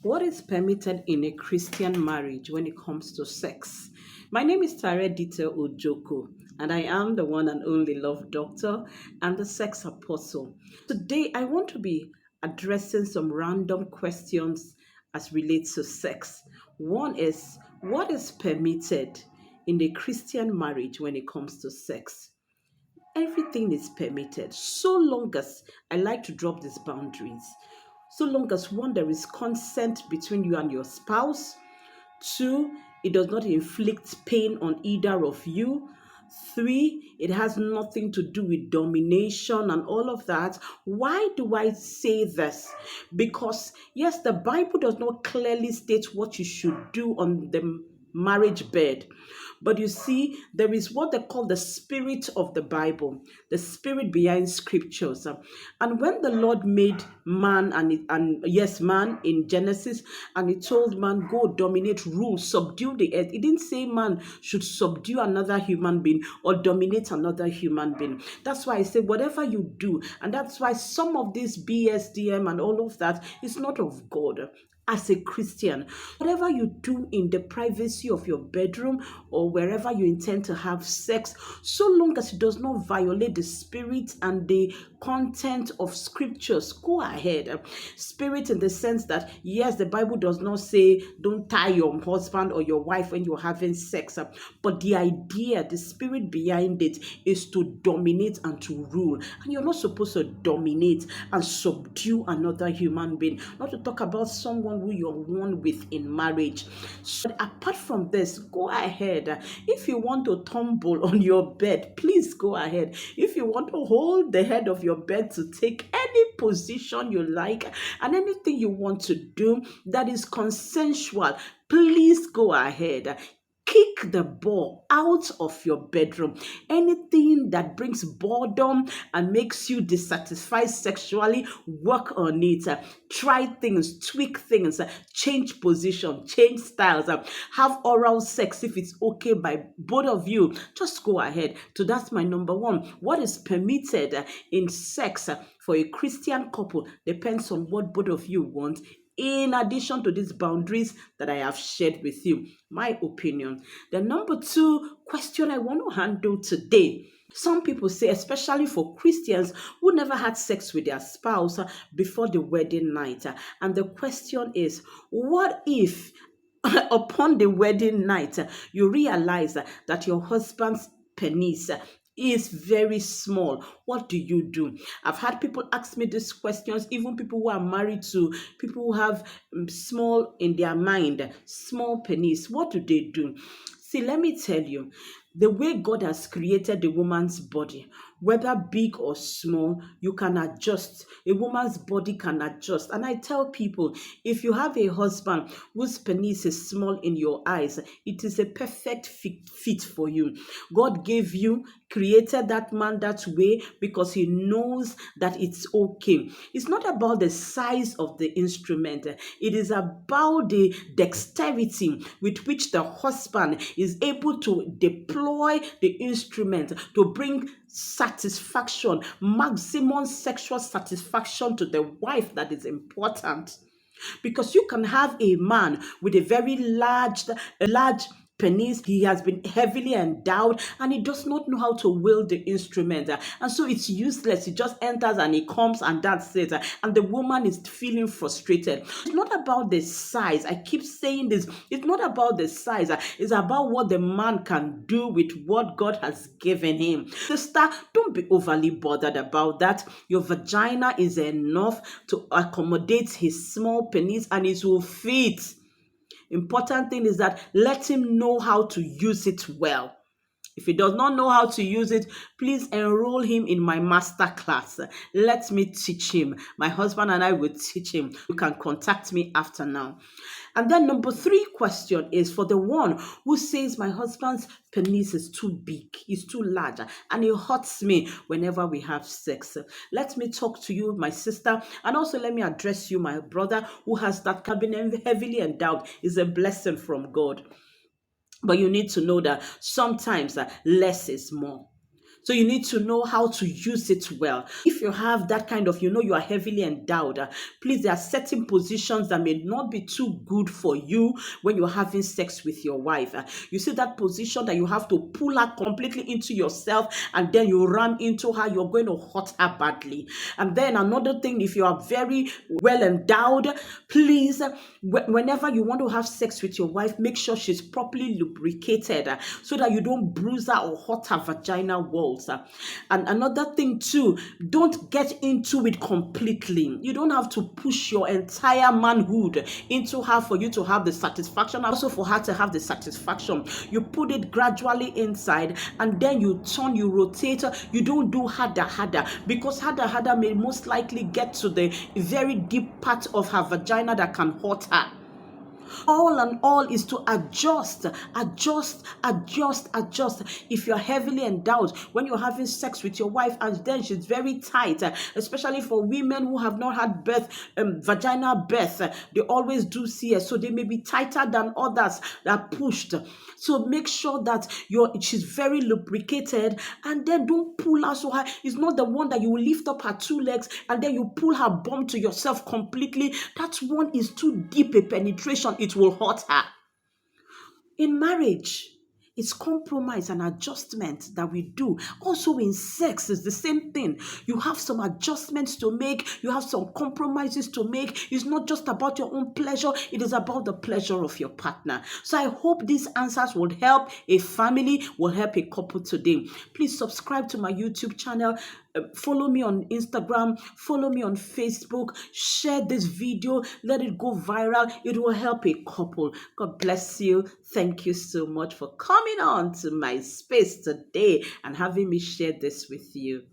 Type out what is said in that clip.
What is permitted in a Christian marriage when it comes to sex? My name is Tare Dita Ojoko, and I am the one and only love doctor and the sex apostle. Today, I want to be addressing some random questions as relates to sex. One is, what is permitted in a Christian marriage when it comes to sex? Everything is permitted so long as I like to drop these boundaries. So long as one, there is consent between you and your spouse. Two, it does not inflict pain on either of you. Three, it has nothing to do with domination and all of that. Why do I say this? Because, yes, the Bible does not clearly state what you should do on the marriage bed. But you see, there is what they call the spirit of the Bible, the spirit behind scriptures. And when the Lord made man and yes, man in Genesis, and he told man, go dominate, rule, subdue the earth. He didn't say man should subdue another human being or dominate another human being. That's why I say whatever you do, and that's why some of this BSDM and all of that is not of God. As a Christian, whatever you do in the privacy of your bedroom or wherever you intend to have sex, so long as it does not violate the spirit and the content of scriptures, go ahead. Spirit in the sense that, yes, the Bible does not say don't tie your husband or your wife when you're having sex, but the idea, the spirit behind it is to dominate and to rule. And you're not supposed to dominate and subdue another human being, not to talk about someone who you're one with in marriage. So apart from this, go ahead. If you want to tumble on your bed, please go ahead. If you want to hold the head of your bed to take any position you like and anything you want to do that is consensual, please go ahead. Kick the ball out of your bedroom. Anything that brings boredom and makes you dissatisfied sexually, work on it. Try things, tweak things, change position, change styles, have oral sex if it's okay by both of you. Just go ahead. So that's my number one. What is permitted in sex for a Christian couple depends on what both of you want, in addition to these boundaries that I have shared with you. My opinion. The number two question I want to handle today. Some people say, especially for Christians who never had sex with their spouse before the wedding night. And the question is, what if upon the wedding night you realize that your husband's penis is very small? What do you do? I've had people ask me these questions, even people who are married to people who have small in their mind, small penis. What do they do? See, let me tell you, the way God has created the woman's body, whether big or small, you can adjust. A woman's body can adjust. And I tell people, if you have a husband whose penis is small in your eyes, it is a perfect fit for you. God gave you, created that man that way because he knows that it's okay. It's not about the size of the instrument. It is about the dexterity with which the husband is able to deploy the instrument to bring satisfaction, maximum sexual satisfaction to the wife that is important. Because you can have a man with a very large penis, he has been heavily endowed, and he does not know how to wield the instrument. And so it's useless. He just enters and he comes, and that's it. And the woman is feeling frustrated. It's not about the size. I keep saying this. It's not about the size. It's about what the man can do with what God has given him. Sister, don't be overly bothered about that. Your vagina is enough to accommodate his small penis, and it will fit. Important thing is that let him know how to use it well. If he does not know how to use it, please enroll him in my master class. Let me teach him. My husband and I will teach him. You can contact me after now. And then number three question is for the one who says my husband's penis is too big, it's too large, and it hurts me whenever we have sex. Let me talk to you, my sister, and also let me address you, my brother, who has that cabinet heavily endowed. Is a blessing from God. But you need to know that sometimes less is more. So you need to know how to use it well. If you have that kind of, you are heavily endowed, please, there are certain positions that may not be too good for you when you're having sex with your wife. You see that position that you have to pull her completely into yourself and then you ram into her, you're going to hurt her badly. And then another thing, if you are very well endowed, please, whenever you want to have sex with your wife, make sure she's properly lubricated, so that you don't bruise her or hurt her vaginal walls. And another thing too, don't get into it completely. You don't have to push your entire manhood into her for you to have the satisfaction, also for her to have the satisfaction. You put it gradually inside and then you turn, you rotate. You don't do harder, because harder may most likely get to the very deep part of her vagina that can hurt her. All and all is to adjust. If you're heavily endowed, when you're having sex with your wife and then she's very tight, especially for women who have not had vaginal birth, they always do CS, so they may be tighter than others that are pushed. So make sure that she's very lubricated, and then don't pull her so high. It's not the one that you will lift up her two legs and then you pull her bum to yourself completely. That one is too deep a penetration. It will hurt her. In marriage, it's compromise and adjustment that we do. Also in sex, it's the same thing. You have some adjustments to make. You have some compromises to make. It's not just about your own pleasure. It is about the pleasure of your partner. So I hope these answers will help a family, will help a couple today. Please subscribe to my YouTube channel. Follow me on Instagram, follow me on Facebook, share this video, let it go viral. It will help a couple. God bless you. Thank you so much for coming on to my space today and having me share this with you.